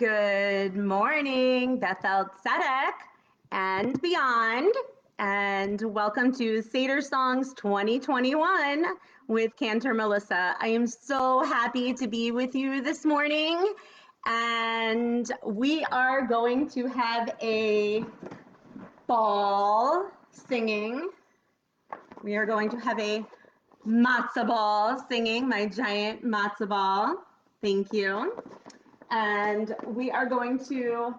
Good morning, Beth-El and beyond, and welcome to Seder Songs 2021 with Cantor Melissa. I am so happy to be with you this morning, and we are going to have a ball singing. We are going to have a matzo ball singing, my giant matzo ball. Thank you. And we are going to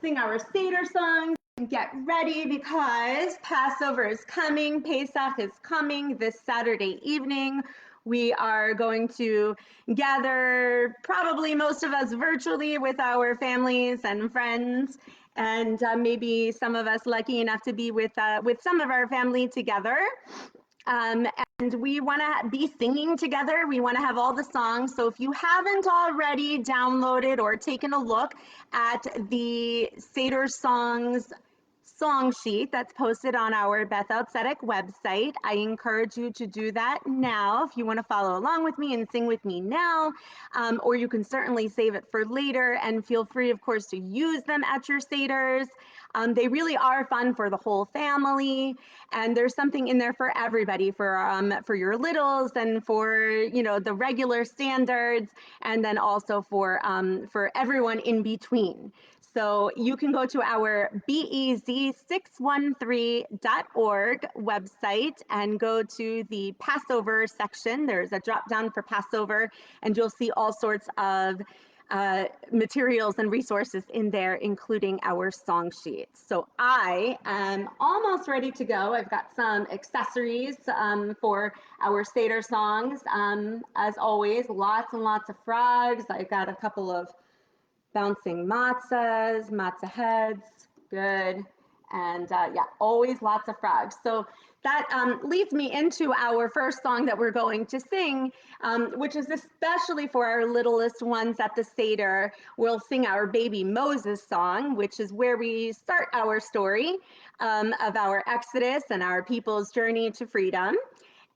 sing our Seder songs and get ready because Passover is coming, Pesach is coming this Saturday evening. We are going to gather, probably most of us virtually, with our families and friends, and maybe some of us lucky enough to be with some of our family together. And we want to be singing together. We want to have all the songs. So if you haven't already downloaded or taken a look at the Seder Songs song sheet that's posted on our Beth-El website, I encourage you to do that now if you want to follow along with me and sing with me now, or you can certainly save it for later, and feel free, of course, to use them at your Seders. They really are fun for the whole family, and there's something in there for everybody, for your littles and for the regular standards, and then also for everyone in between. So you can go to our bez613.org website and go to the Passover section. There's a drop down for Passover, and you'll see all sorts of materials and resources in there, including our song sheets. So I am almost ready to go. I've got some accessories for our Seder songs. As always, lots and lots of frogs. I've got a couple of bouncing matzah heads, good. And yeah, always lots of frogs. So that leads me into our first song that we're going to sing, which is especially for our littlest ones at the Seder. We'll sing our baby Moses song, which is where we start our story of our Exodus and our people's journey to freedom.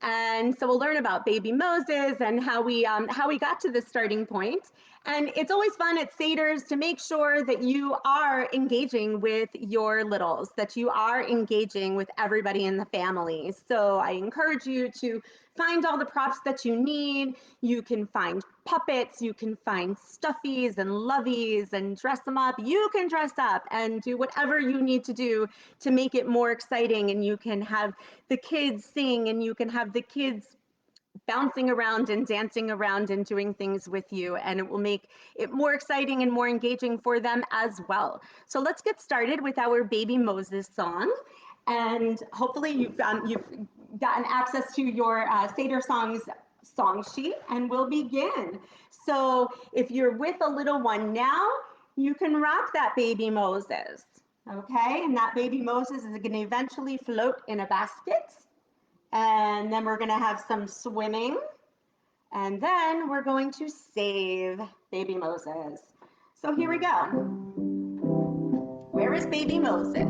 And so we'll learn about baby Moses and how we got to this starting point. And it's always fun at Seders to make sure that you are engaging with your littles, that you are engaging with everybody in the family. So I encourage you to find all the props that you need. You can find puppets, you can find stuffies and loveys and dress them up. You can dress up and do whatever you need to do to make it more exciting, and you can have the kids sing, and you can have the kids bouncing around and dancing around and doing things with you, and it will make it more exciting and more engaging for them as well. So let's get started with our baby Moses song, and hopefully you've gotten access to your Seder songs song sheet, and we'll begin. So if you're with a little one now, you can rock that baby Moses, okay? And that baby Moses is going to eventually float in a basket. And then we're going to have some swimming. And then we're going to save baby Moses. So here we go. Where is baby Moses?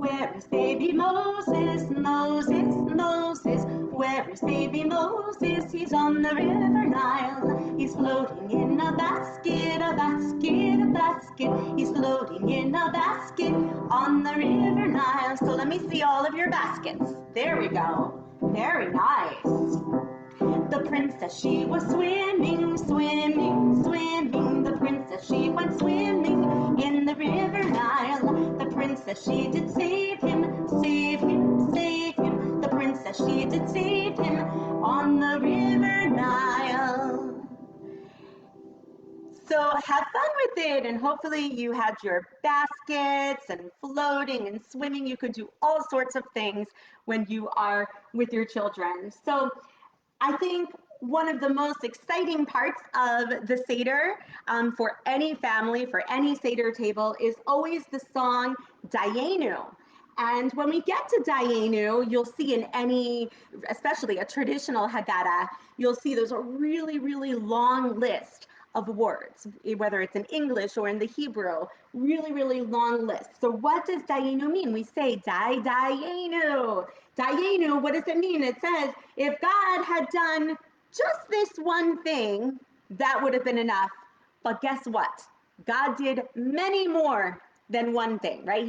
Where is baby Moses? Moses, Moses. Where is baby Moses? He's on the river Nile. He's floating in a basket, a basket, a basket. He's floating in a basket on the river Nile. So let me see all of your baskets. There we go. Very nice. The princess, she was swimming, swimming, swimming. The princess, she went swimming in the river Nile. The princess, she did save him, save him, save him. The princess, she did save him on the river Nile. So have fun with it, and hopefully you had your baskets and floating and swimming. You could do all sorts of things when you are with your children. So I think one of the most exciting parts of the Seder for any family, for any Seder table, is always the song Dayenu. And when we get to Dayenu, you'll see in any, especially a traditional Haggadah, you'll see there's a really, really long list of words, whether it's in English or in the Hebrew, really, really long list. So what does Dayenu mean? We say, Dayenu. Dayenu, what does it mean? It says, if God had done just this one thing, that would have been enough But guess what? God did many more than one thing, right?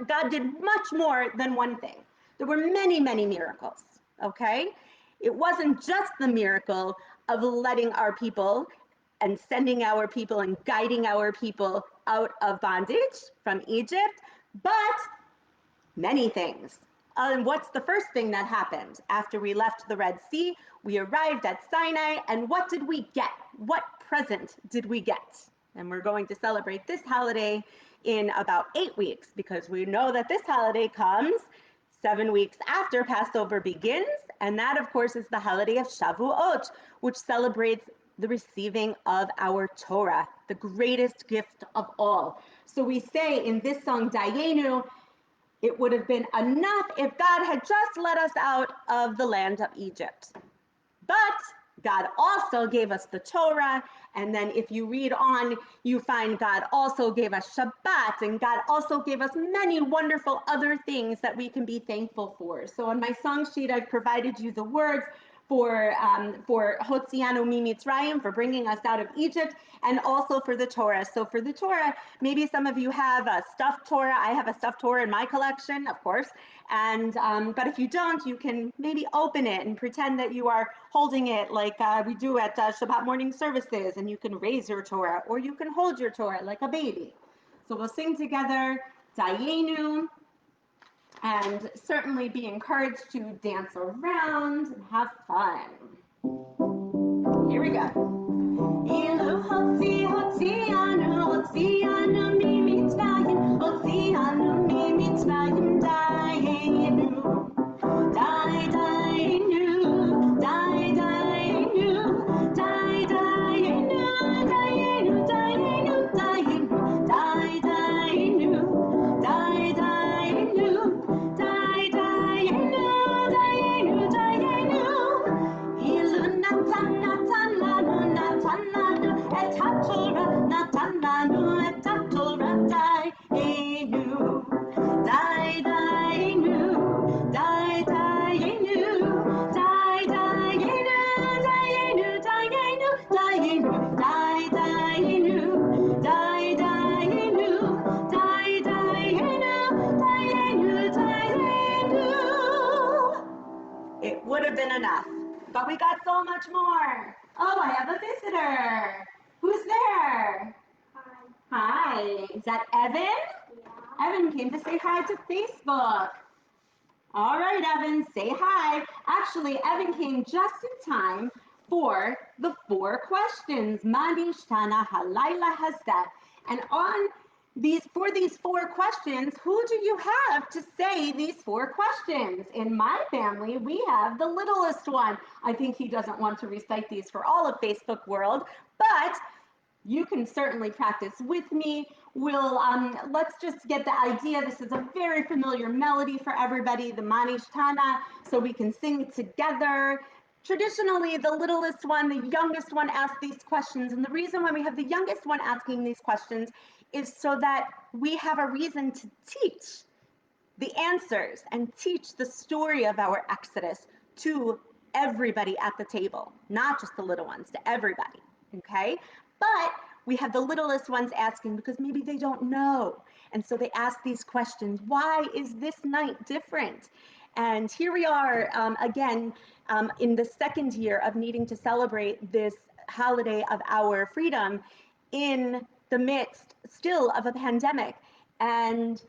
God did much more than one thing. There were many, many miracles, okay? It wasn't just the miracle of letting our people and sending our people and guiding our people out of bondage from Egypt, but many things. And what's the first thing that happened? After we left the Red Sea, we arrived at Sinai, and what did we get? What present did we get? And we're going to celebrate this holiday in about 8 weeks, because we know that this holiday comes 7 weeks after Passover begins, and that, of course, is the holiday of Shavuot, which celebrates the receiving of our Torah, the greatest gift of all. So we say in this song, Dayenu, it would have been enough if God had just let us out of the land of Egypt. But God also gave us the Torah, and then if you read on, you find God also gave us Shabbat, and God also gave us many wonderful other things that we can be thankful for. So on my song sheet, I've provided you the words for Hotzianu Mimitzrayim, for bringing us out of Egypt, and also for the Torah. So for the Torah, maybe some of you have a stuffed Torah. I have a stuffed Torah in my collection, of course. And but if you don't, you can maybe open it and pretend that you are holding it like we do at Shabbat morning services, and you can raise your Torah, or you can hold your Torah like a baby. So we'll sing together, Dayenu, and certainly be encouraged to dance around and have fun. Here we go. Ilu hotzi hotzianu hotzianu mi mitzrayim hotzianu mi mitzrayim dayenu dayenu dayenu dayenu dayenu dayenu dayenu dayenu dayenu dayenu dayenu dayenu Ilu natan natan lanu natan lanu et haTorah natan lanu et haTorah dayenu dayenu dayenu dayenu dayenu dayenu dayenu dayenu dayenu dayenu dayenu. It would have been enough, but we got so much more. Oh, I have a visitor. Who's there? Hi. Is that Evan? Yeah. Evan came to say hi to Facebook. All right, Evan, say hi. Actually, Evan came just in time for the 4 questions. Manish Tana Halayla Hazeh. And for these 4 questions, who do you have to say these 4 questions? In my family, we have the littlest one. I think he doesn't want to recite these for all of Facebook world, but you can certainly practice with me. Let's just get the idea. This is a very familiar melody for everybody, the Manish Tana, so we can sing it together. Traditionally, the littlest one, the youngest one asks these questions, and the reason why we have the youngest one asking these questions is so that we have a reason to teach the answers and teach the story of our Exodus to everybody at the table, not just the little ones, to everybody, okay? But we have the littlest ones asking because maybe they don't know. And so they ask these questions. Why is this night different? And here we are again in the 2nd year of needing to celebrate this holiday of our freedom in the midst still of a pandemic. And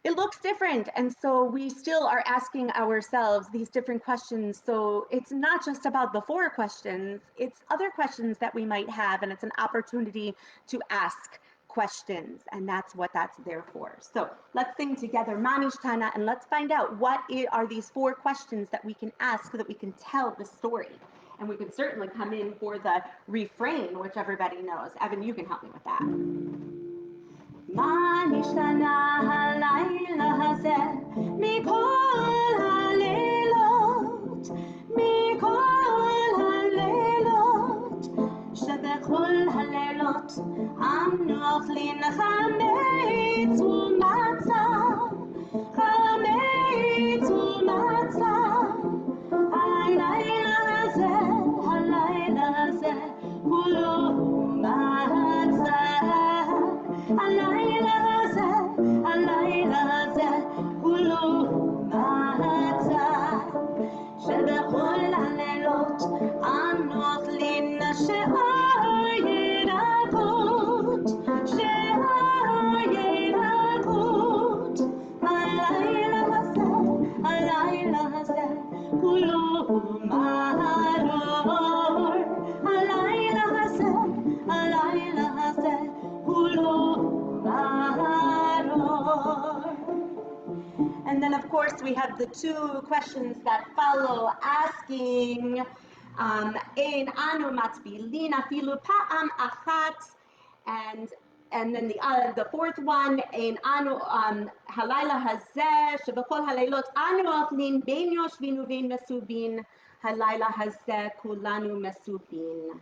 it looks different, and so we still are asking ourselves these different questions. So it's not just about the 4 questions, it's other questions that we might have, and it's an opportunity to ask questions, and that's what that's there for. So let's sing together Manish Tana, and let's find out what are these 4 questions that we can ask so that we can tell the story. And we can certainly come in for the refrain, which everybody knows. Evan, you can help me with that. מה נשתנה הלילה הזה מכל הלילות, מכל הלילות, שבכל הלילות אנו אוכלים חמץ ומצה, חמץ ומצה. הלילה הזה כולו then, of course, we have the two questions that follow asking, Ein anu matbilin afilu pa'am achat, and then the fourth one, Ein anu halayla hazeh, shebechol halaylot anu ochlin bein yoshvin uvein mesubin, halayla hazeh kulanu mesubin.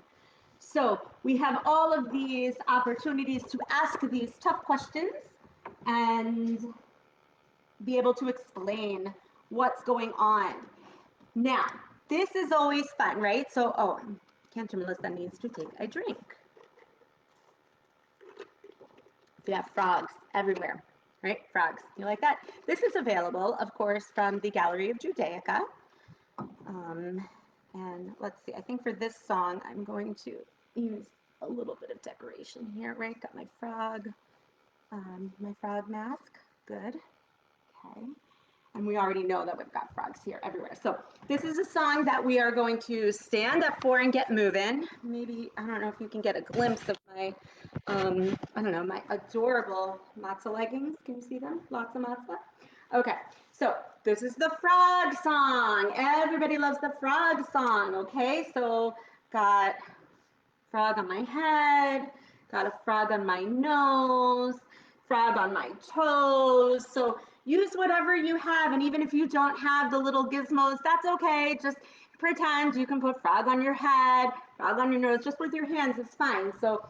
So we have all of these opportunities to ask these tough questions and be able to explain what's going on. Now, this is always fun, right? So, Cantor Melissa needs to take a drink. We have frogs everywhere, right? Frogs. You like that? This is available, of course, from the Gallery of Judaica. And let's see, I think for this song, I'm going to use a little bit of decoration here, right? Got my frog mask. Good. Okay. And we already know that we've got frogs here everywhere. So this is a song that we are going to stand up for and get moving. Maybe, I don't know if you can get a glimpse of my, I don't know, my adorable matzah leggings. Can you see them? Lots of matzah. Okay, so this is the frog song. Everybody loves the frog song, okay? So got frog on my head, got a frog on my nose, frog on my toes. So use whatever you have, and even if you don't have the little gizmos, that's okay. Just pretend you can put frog on your head, frog on your nose, just with your hands, it's fine. So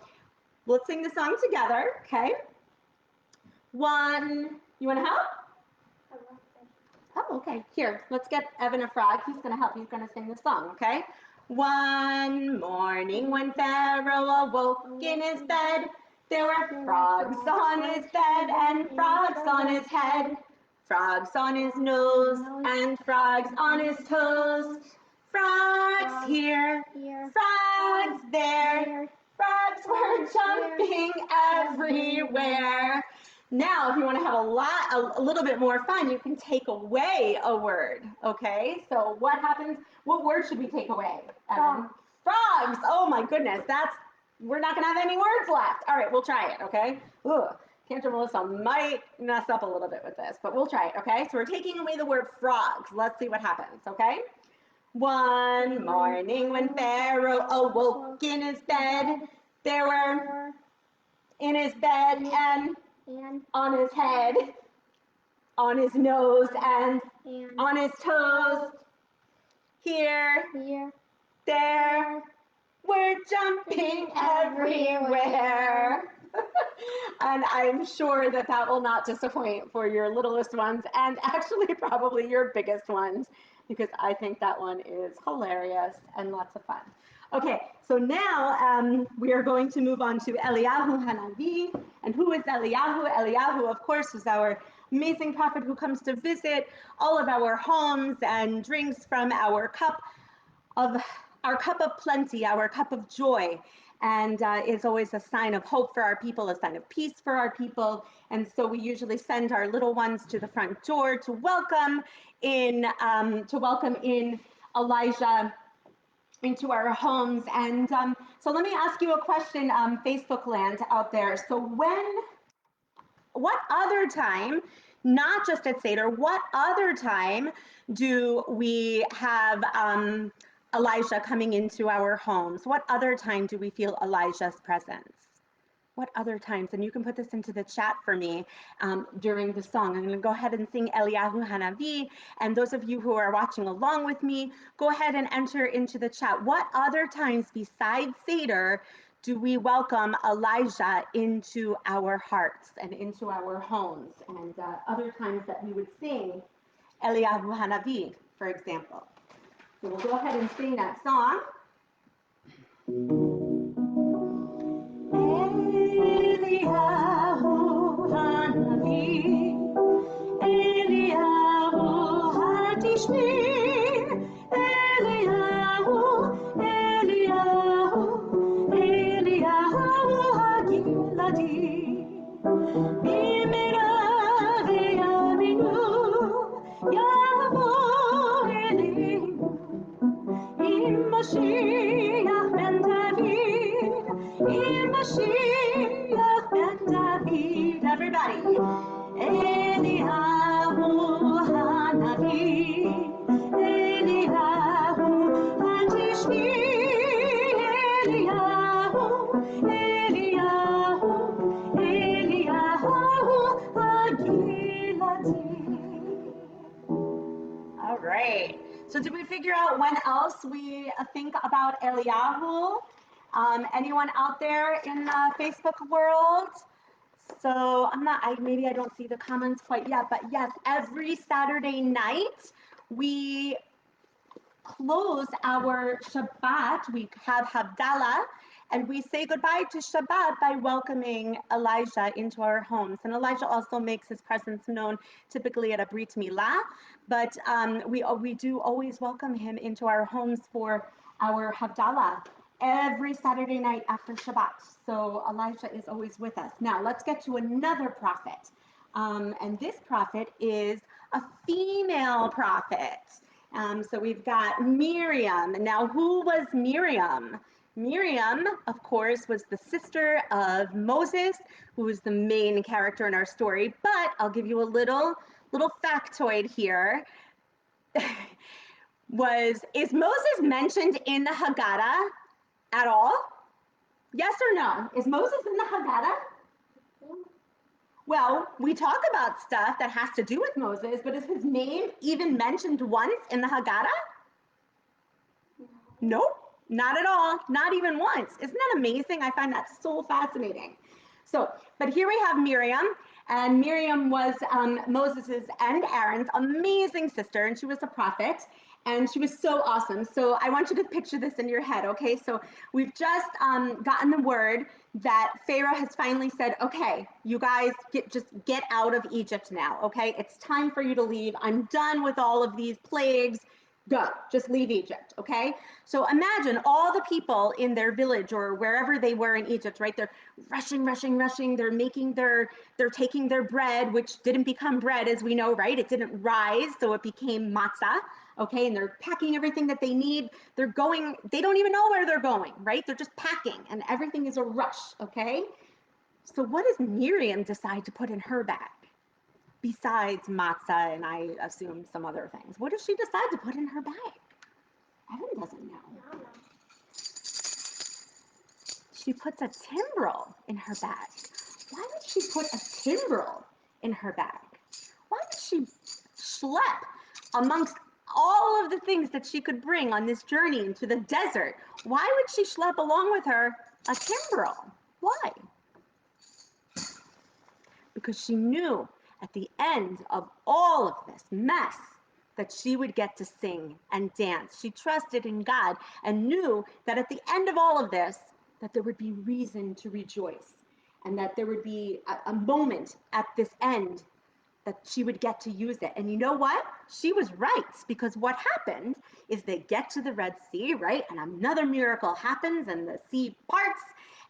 let's sing the song together, okay? One, you wanna help? Oh, okay, here, let's get Evan a frog. He's gonna help, he's gonna sing the song, okay? One morning when Pharaoh awoke in his bed, there were frogs on his bed and frogs on his head, frogs on his nose and frogs on his toes. Frogs here, frogs there, frogs were jumping everywhere. Now, if you want to have a little bit more fun, you can take away a word, okay? So what happens? What word should we take away? Frogs. Frogs. Oh my goodness, we're not gonna have any words left. All right, we'll try it, okay? Ugh. Cantor Melissa might mess up a little bit with this, but we'll try it, okay? So we're taking away the word frogs. Let's see what happens, okay? One morning when Pharaoh awoke in his bed, there were in his bed and on his head, on his nose, and on his toes. Here, there, we're jumping everywhere. And I'm sure that that will not disappoint for your littlest ones and actually probably your biggest ones, because I think that one is hilarious and lots of fun. Okay, so now we are going to move on to Eliyahu Hanavi. And who is Eliyahu? Eliyahu, of course, is our amazing prophet who comes to visit all of our homes and drinks from our cup of plenty, our cup of joy, and is always a sign of hope for our people, a sign of peace for our people. And so we usually send our little ones to the front door to welcome in Elijah into our homes. And so let me ask you a question, Facebook land out there. So what other time, not just at Seder, what other time do we have Elijah coming into our homes? What other time do we feel Elijah's presence? What other times? And you can put this into the chat for me during the song. I'm going to go ahead and sing Eliyahu Hanavi. And those of you who are watching along with me, go ahead and enter into the chat. What other times besides Seder do we welcome Elijah into our hearts and into our homes? And other times that we would sing Eliyahu Hanavi, for example. So we'll go ahead and sing that song. Eliyahu Hanavi, Eliyahu Hatishmi, Eliyahu, Eliyahu, Eliyahu Hagiladi, Bimera ve'aminu, Yavo Elihu, Im Mashiach ben David. All right. So did we figure out when else we think about Eliyahu? Anyone out there in the Facebook world? So maybe I don't see the comments quite yet, but yes, every Saturday night we close our Shabbat. We have Havdalah, and we say goodbye to Shabbat by welcoming Elijah into our homes. And Elijah also makes his presence known typically at a Brit Milah, but we do always welcome him into our homes for our Havdalah every Saturday night after Shabbat. So Elijah is always with us. Now let's get to another prophet. And this prophet is a female prophet. So we've got Miriam. Now, who was Miriam? Miriam, of course, was the sister of Moses, who was the main character in our story. But I'll give you a little factoid here. Is Moses mentioned in the Haggadah at all? Yes or no? Is Moses in the Haggadah? Well, we talk about stuff that has to do with Moses, but is his name even mentioned once in the Haggadah? Nope, not at all, not even once. Isn't that amazing? I find that so fascinating. So, but here we have Miriam, and Miriam was Moses's and Aaron's amazing sister, and she was a prophet, and she was so awesome. So I want you to picture this in your head, okay? So we've just gotten the word that Pharaoh has finally said, okay, you guys just get out of Egypt now, okay? It's time for you to leave. I'm done with all of these plagues. Go, just leave Egypt, okay? So imagine all the people in their village or wherever they were in Egypt, right? They're rushing. They're taking their bread, which didn't become bread, as we know, right? It didn't rise, so it became matzah, okay? And they're packing everything that they need. They're going, they don't even know where they're going, right? They're just packing, and everything is a rush, okay? So what does Miriam decide to put in her bag? Besides matzah and I assume some other things. What does she decide to put in her bag? Evan doesn't know. She puts a timbrel in her bag. Why would she put a timbrel in her bag? Why would she schlep amongst all of the things that she could bring on this journey into the desert? Why would she schlep along with her a timbrel? Why? Because she knew at the end of all of this mess that she would get to sing and dance. She trusted in God and knew that at the end of all of this, that there would be reason to rejoice and that there would be a moment at this end that she would get to use it. And you know what? She was right, because what happened is they get to the Red Sea, right? And another miracle happens and the sea parts.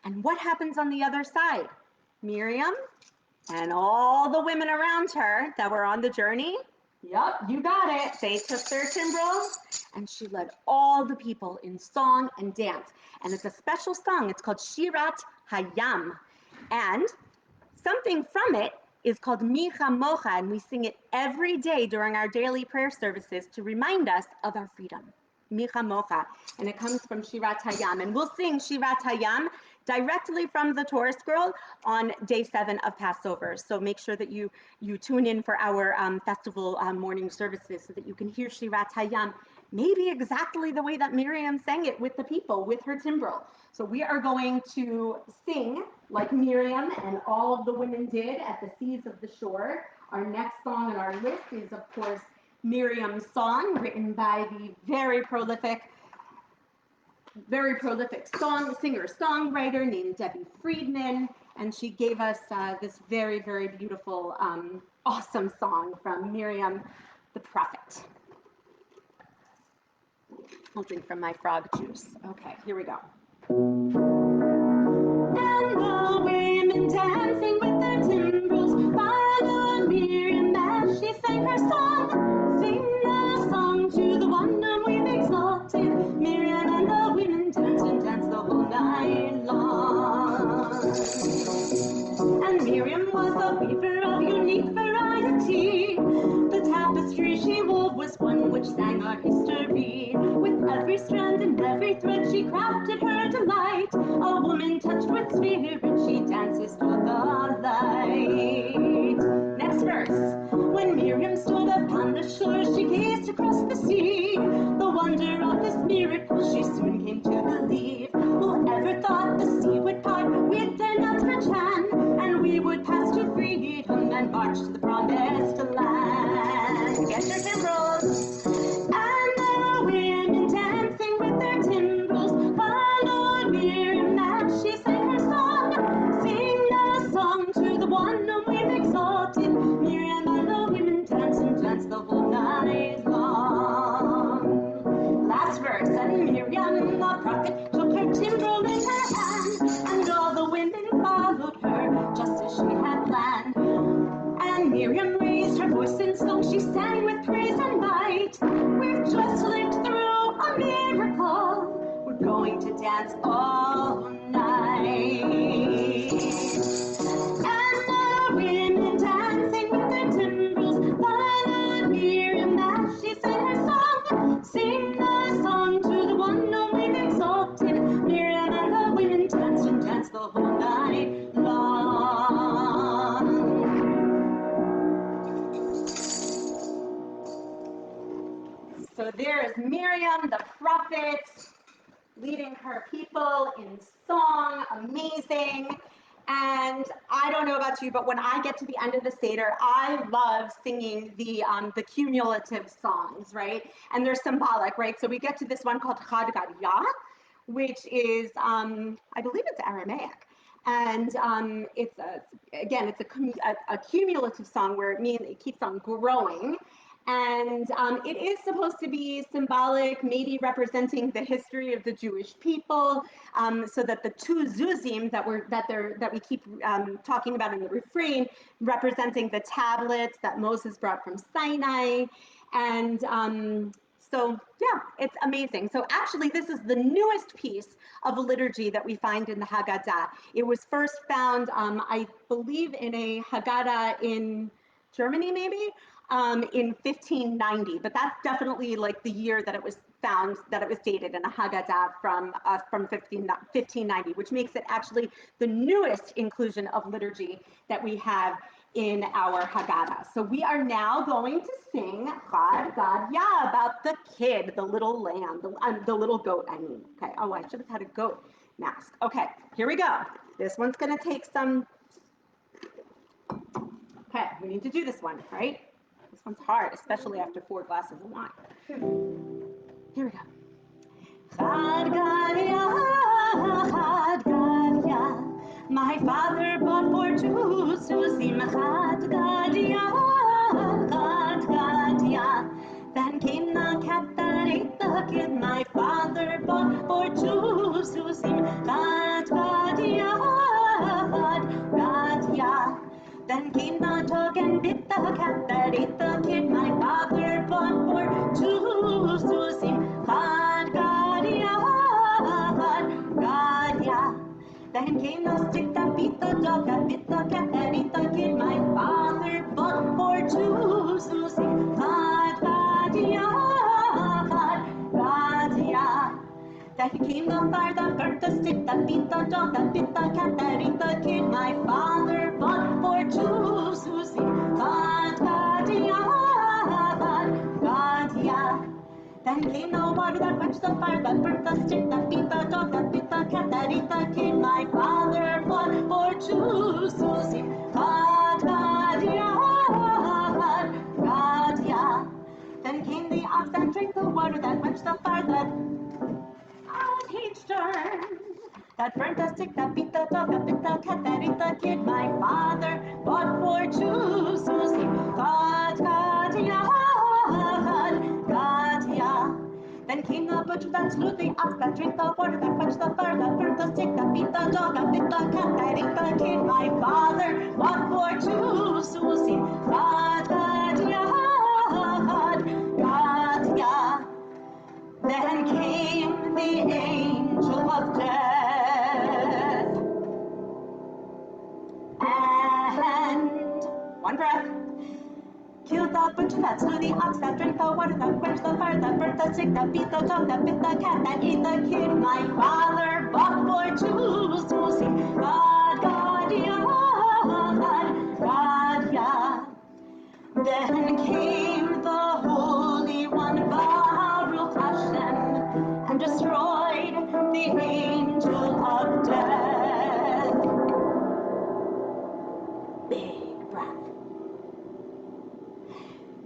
And what happens on the other side? Miriam and all the women around her that were on the journey, yep, you got it. They took their timbrels and she led all the people in song and dance. And it's a special song. It's called Shirat Hayam. And something from it is called Mi Chamocha, and we sing it every day during our daily prayer services to remind us of our freedom. Mi Chamocha. And it comes from Shirat Hayam. And we'll sing Shirat Hayam directly from the Torah scroll on day 7 of Passover. So make sure that you tune in for our festival morning services so that you can hear Shirat Hayam, maybe exactly the way that Miriam sang it with the people, with her timbrel. So we are going to sing like Miriam and all of the women did at the seas of the shore. Our next song on our list is, of course, Miriam's song, written by the very prolific singer-songwriter named Debbie Friedman, and she gave us this very, very beautiful, awesome song from Miriam the prophet. I'll drink from my frog juice. Okay, here we go. And the women dancing with their timbrels followed Miriam as she sang her song. Sing a song to the one whom we've exalted. Miriam and the women danced the whole night long. And Miriam was a weaver of unique variety. The tapestry she wore which sang our history. With every strand and every thread she crafted her delight. A woman touched with spirit, she dances to the light. Next verse. When Miriam stood upon the shore, she gazed across the sea. The wonder of this miracle she soon came to believe. Whoever thought the sea would part with their nuts perchance, and we would pass to freedom and march to the promised land. Get your timbrels. And there were women dancing with their timbrels, followed Miriam as she sang her song. Sing a song to the one whom we've exalted. Miriam and the women dance and dance the whole night long. Last verse. And Miriam the prophet took her timbrel in her hand, and all the women followed her just as she had planned. And Miriam raised her voice in song, she sang with praise and might. We've just lived through a miracle, we're going to dance all night. And the women dancing with their timbrels followed Miriam as she sang her song. Sing the song to the one whom we've exalted. Miriam and the women danced and danced the whole night long. So there is Miriam, the prophet, leading her people in song, amazing. And I don't know about you, but when I get to the end of the Seder, I love singing the cumulative songs, right? And they're symbolic, right? So we get to this one called Chad Gadya, which is, I believe it's Aramaic. And it's a cumulative song where it means it keeps on growing. And it is supposed to be symbolic, maybe representing the history of the Jewish people, so that the two zuzim that we keep talking about in the refrain, representing the tablets that Moses brought from Sinai, and so yeah, it's amazing. So actually, this is the newest piece of liturgy that we find in the Haggadah. It was first found, I believe, in a Haggadah in Germany, maybe. In 1590, but that's definitely like the year that it was found, that it was dated in a Haggadah from 1590, which makes it actually the newest inclusion of liturgy that we have in our Haggadah. So we are now going to sing Chad Gadya, about the kid, the little lamb, the little goat, I mean. Okay, oh, I should have had a goat mask. Okay, here we go. This one's gonna take some, okay, we need to do this one, right? This one's hard, especially after 4 glasses of wine. Here we go. Chad Gadya, my father bought for 2 zuzim. Chad Gadya. Then came the cat that ate the kid. My father bought for 2 zuzim. Chad Gadya. Then came the dog and bit the cat that ate the kid. My father bought for 2 zuzim. Chad Gadya. Then came the stick that beat the dog that bit the cat that ate the kid. My father bought for 2 zuzim. Chad Gadya. Then came the fire that burnt the stick that beat the dog that bit the cat that ate the kid. My father bought for 2 zuzim. Chad Gadya. Then came the water that quenched the fire that burnt the stick that beat the dog that bit the cat that ate the kid. My father bought for 2 zuzim. Chad Gadya. Then came the ox that drank the water that quenched the fire that that burnt the stick that beat the dog that bit the cat that ate the kid. My father bought for 2 zuzim. Chad Gadya. Then came the butcher that slew the ox that drank the water that quenched the fire that burnt the stick that beat the dog that bit the cat that ate the kid. My father bought for 2 zuzim. Chad Gadya. Then came the angel of death, and one breath, killed the butcher, that slew the ox, that drank the water, that quenched the fire, that burnt the stick, that beat the dog, that bit the cat, that ate the kid. My father bought for Jews to sing God, God, yeah, God, God, yeah. Then came the Holy One, Baruch Hashem, and destroyed the angel of death. Big breath.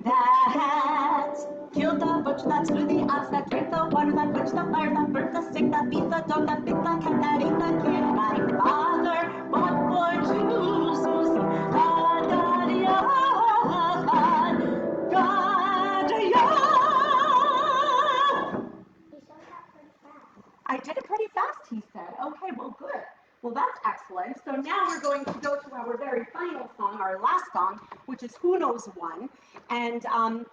That killed the butcher, that slew the ox, that drank the water, that quenched the fire, that burnt the stick, that beat the dog, that bit the cat, that ate the kid. My father fought for Jews who sing God, God, Yah, God, God, Yah. I did it pretty fast, he said. Okay, well, good. Well, that's excellent. So now we're going to go to our very final song, our last song, which is Who Knows One. And, I'm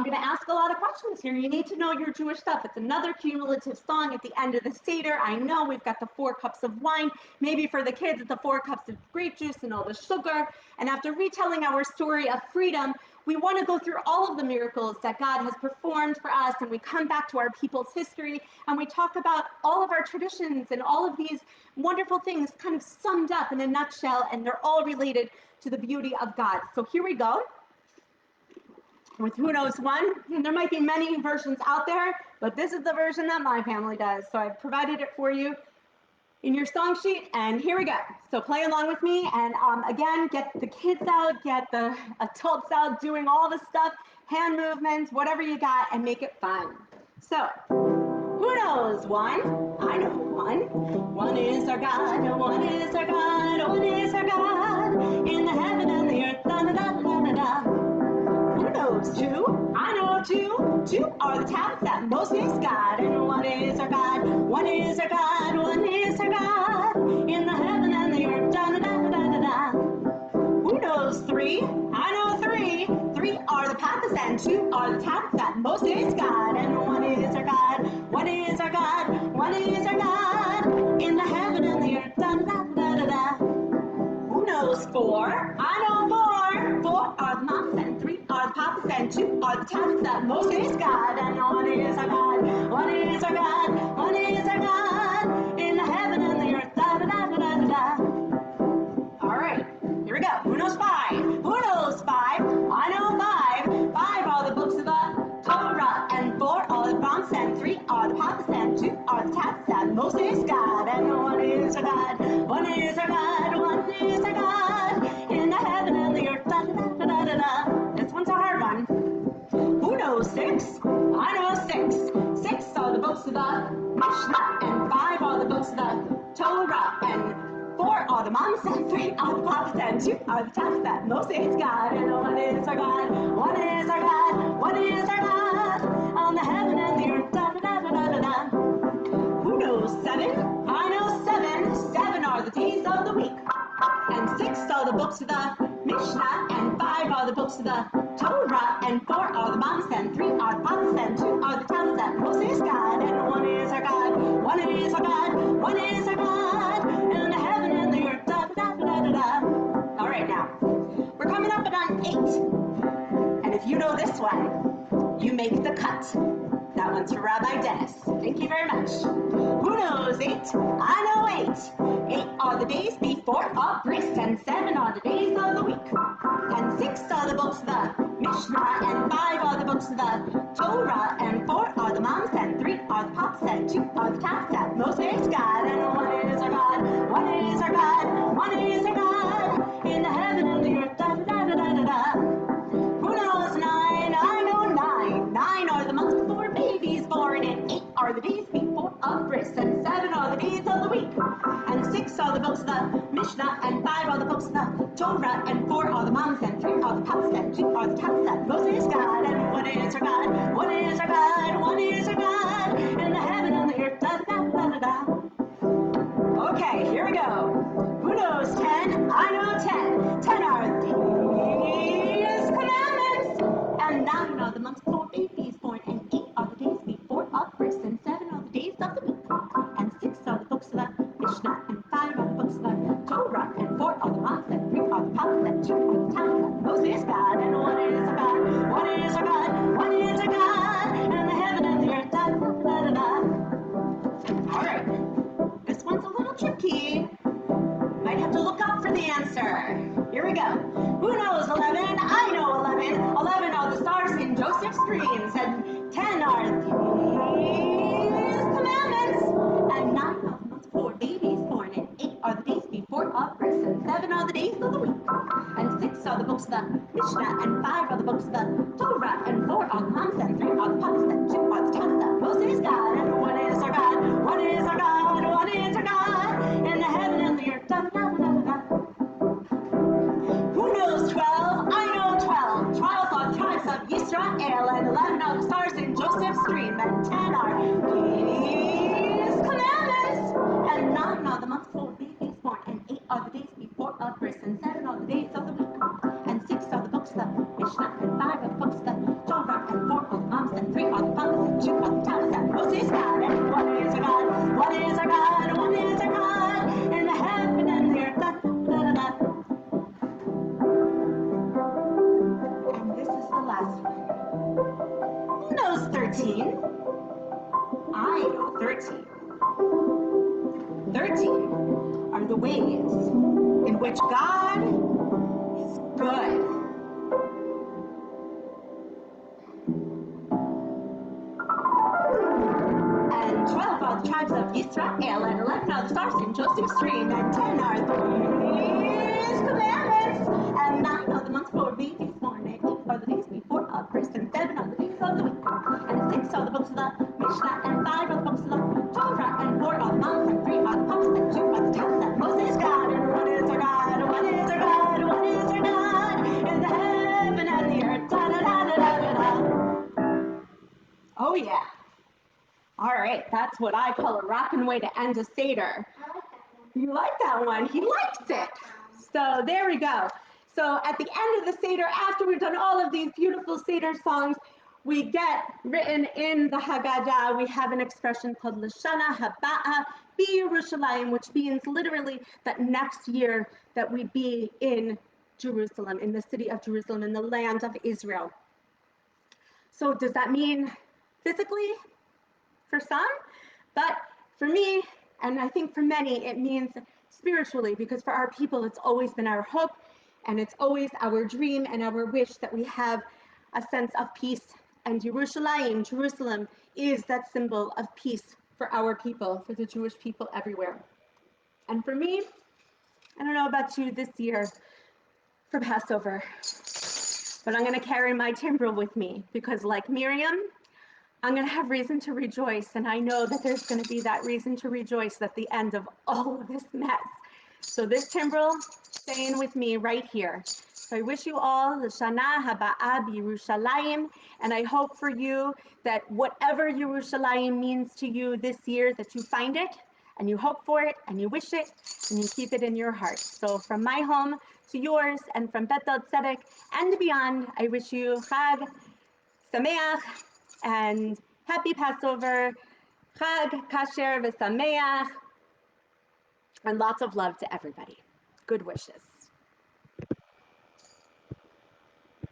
going to ask a lot of questions here. You need to know your Jewish stuff. It's another cumulative song at the end of the Seder. I know we've got the 4 cups of wine. Maybe for the kids, it's the 4 cups of grape juice and all the sugar. And after retelling our story of freedom, we want to go through all of the miracles that God has performed for us, and we come back to our people's history, and we talk about all of our traditions and all of these wonderful things kind of summed up in a nutshell, and they're all related to the beauty of God. So here we go with Who Knows One. And there might be many versions out there, but this is the version that my family does. So I've provided it for you in your song sheet, and here we go. So play along with me, and again, get the kids out, get the adults out, doing all the stuff, hand movements, whatever you got, and make it fun. So, who knows one? I know one. One is our God, one is our God, one is our God, in the heaven and the earth, da da da da da da. Who knows two? I know two. Two are the tablets that Moses got, and one is our God, one is our God, one is our God, in the heaven and the earth, da da da da da da. Who knows three? I know three. Three are the paths, and 2 are the tablets that Moses got, and one is our God, one is our God, one is our God, in the heaven and the earth, da da da da da da. Who knows 4? I know 4. 4 are the moms, and 3 are the papas, and 2 are the tablets that Moses got, and one is our God, one is our God, one is our God, in the heaven and the earth, da da da da da da da. All right, here we go. Who knows 5? Who knows 5? I know 5. 5 are the books of the Torah, and 4 are the prompts, and 3 are the papas, and 2 are the tablets that Moses got, and one is our God, one is our God, one is our God, in the heaven and the earth, da da da da da da. This one's a hard one. Who knows 6? I know 6. 6 are the books of the Mishnah, and 5 are the books of the Torah, and 4 are the moms, and 3 are the papas, and 2 are the tablets that Moses got, and one is our God, one is our God, one is our God, on the heaven and the earth, da da da da da da da. Who knows 7? I know 7. 7 are the days of the week, and 6 are the books of the Mishnah, and 5 are the books of the Torah, and 4 are the moms, and 3 are the papas, and 2 are the tablets that Moses got, and one is our God, one is our God, one is our God, in the heaven and the earth, da da da da da da. All right, now we're coming up on 8, and if you know this one, you make the cut. That one's for Rabbi Dennis. Thank you very much. Who knows 8? I know 8. 8 are the days before a bris, and 7 are the days of the week, and 6 are the books of the Mishnah, and 5 are the books of the Torah, and 4 are the moms, and 3 are the papas, and 2 are the tablets that Moses got, and one is our God, one is our God, one is our God, in the heaven and the earth, da da da da da da. Who knows 9? I know 9. 9 are the months before baby's born, and 8 are the days before a bris, and 7 are the days of the week, and 6 are the books of the Mishnah, and 5 are the books of the Torah, and 4 are the moms, and 3 are the papas, and 2 are the tablets that Moses got, and one is our God, one is our God, one is our God, in the heaven and the earth, da da da da da. Okay, here we go. Who knows 10? I know 10. 10 are these commandments, and 9 are the months before baby's born, and 8 are the days before a bris, and 7 are the days of the week, and 6 are the books of the Mishnah, and 5 are the books of the Torah, and 4 are the moms, and 3 are the papas, and 2 are the tablets that Moses got, and one is our God, books of the Mishnah, and 5 are the books of the Torah, and 4 are the Psalms, and 3 are the prophets, and 2 are the Talmud that Moses God, and one is our God, one is our God, one is our God, in the heaven and the earth. Da, da, da, da, da. Who knows 12? I know 12. 12 are the tribes of Israel, and 11 are the stars in Joseph's dream, and 10 are His commandments, and 9 are the months for babies born, and 8 are the days before a birth, and 7 are the days of the week, and 6 are the books of the Mishnah, and 5 are the books of the Torah, and 4 are the Psalms, and 3 are the prophets, and 2 are the Talmud that Moses God, and one is our God, one is our God, one is our God, in the heaven and the earth. Da, da, da, da. And this is the last one. Who knows 13? I know 13. 13 are the ways in which God is good. And 12 are the tribes of Israel, and 11 are the stars in Joseph's dream, and 10 are His commandments, and 9 are the months for babies born, and 8 are the days before a birth, and 7 are the days of the week, and 6 are the books of the Mishnah, and 5 are the books of the Torah, and 4 are the Psalms, and 3 are the prophets, and 2 are the Talmud that Moses God, and one is our God, one is our God, one is our God, in the heaven and the earth. Da, da, da, da, da, da. Oh yeah. All right, that's what I call a rockin' way to end a Seder. You like that one? He likes it. So there we go. So at the end of the Seder, after we've done all of these beautiful Seder songs, we get written in the Haggadah, we have an expression called Lashana Haba'a B'Yerushalayim, which means literally that next year that we be in Jerusalem, in the city of Jerusalem, in the land of Israel. So does that mean physically? For some, but for me, and I think for many, it means spiritually, because for our people, it's always been our hope, and it's always our dream and our wish that we have a sense of peace. And Jerusalem, is that symbol of peace for our people, for the Jewish people everywhere. And for me, I don't know about you this year for Passover, but I'm going to carry my timbrel with me, because like Miriam, I'm going to have reason to rejoice, and I know that there's going to be that reason to rejoice at the end of all of this mess. So this timbrel staying with me right here. So I wish you all L'Shana Haba'a B'Yerushalayim, and I hope for you that whatever Yerushalayim means to you this year, that you find it, and you hope for it, and you wish it, and you keep it in your heart. So from my home to yours, and from Beth-El Tzedek and beyond, I wish you Chag Sameach, and happy Passover, Chag Kasher V'Sameach, and lots of love to everybody. Good wishes.